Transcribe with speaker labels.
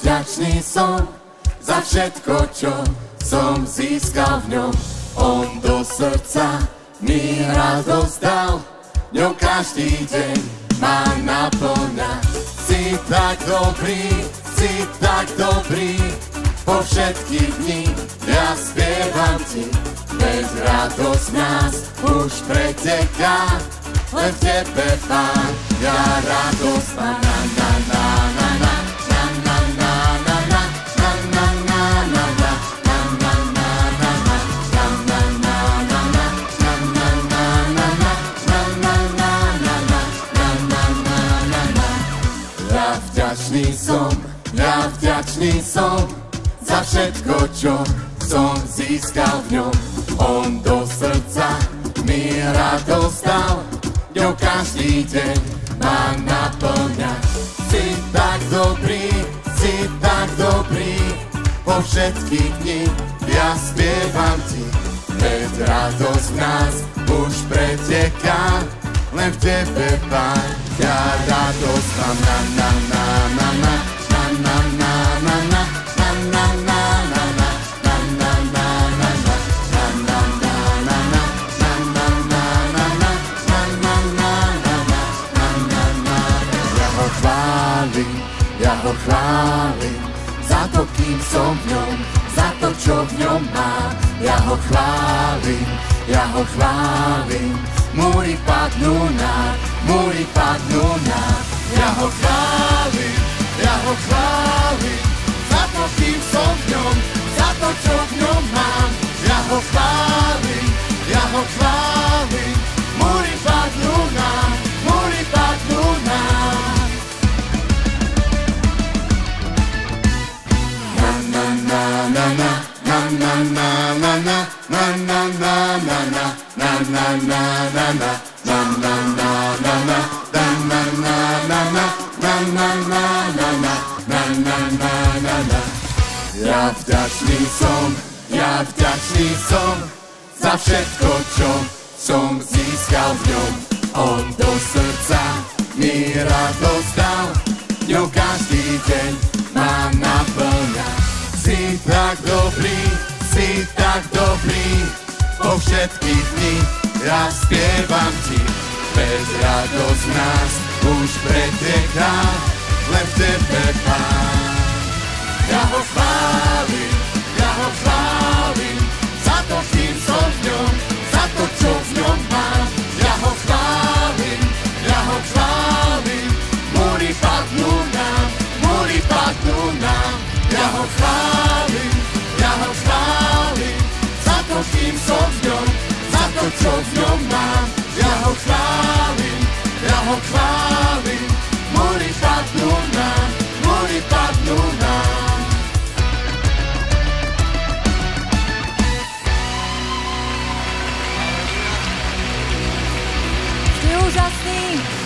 Speaker 1: vďačný som za všetko, čo som získal v ňom. On do srdca mi radosť dal, ňou každý deň ma naplňa. Si tak dobrý, po všetky dni ja spievam ti, veď radosť nás už preteká, len v tebe, Pán, ja radosť mám. Ja vďačný som za všetko, čo som získal v ňom. On do srdca mi radosť dal, ňou každý deň ma naplňa. Si tak dobrý, po všetky dni ja spievam ti, veď radosť v nás už preteká, len v tebe, Pán, ja radosť mám. Ja ho chválim za to, kým som v ňom, za to, čo v ňom mám. Ja ho chválim, múry padnú nám. Ja ho chválim za to, kým som v ňom, za to, čo v ňom mám. Ja ho chválim, múry padnú nám. Ja vďačný som za všetko, čo som získal v ňom. On do srdca mi radosť dal, ňou každý deň ma naplňa. Si tak dobrý, po všetky dni ja spievam ti, veď radosť nás už preteká, len v tebe, Pán. Ja ho chválim, za to, kým som v ňom, za to, čo v ňom mám. Ja ho chválim, múry padnú nám. Ja ho chválim, za to, kým som v ňom, za to, čo v ňom mám. Ja ho chválim, múry padnú nám.
Speaker 2: Ste úžasný.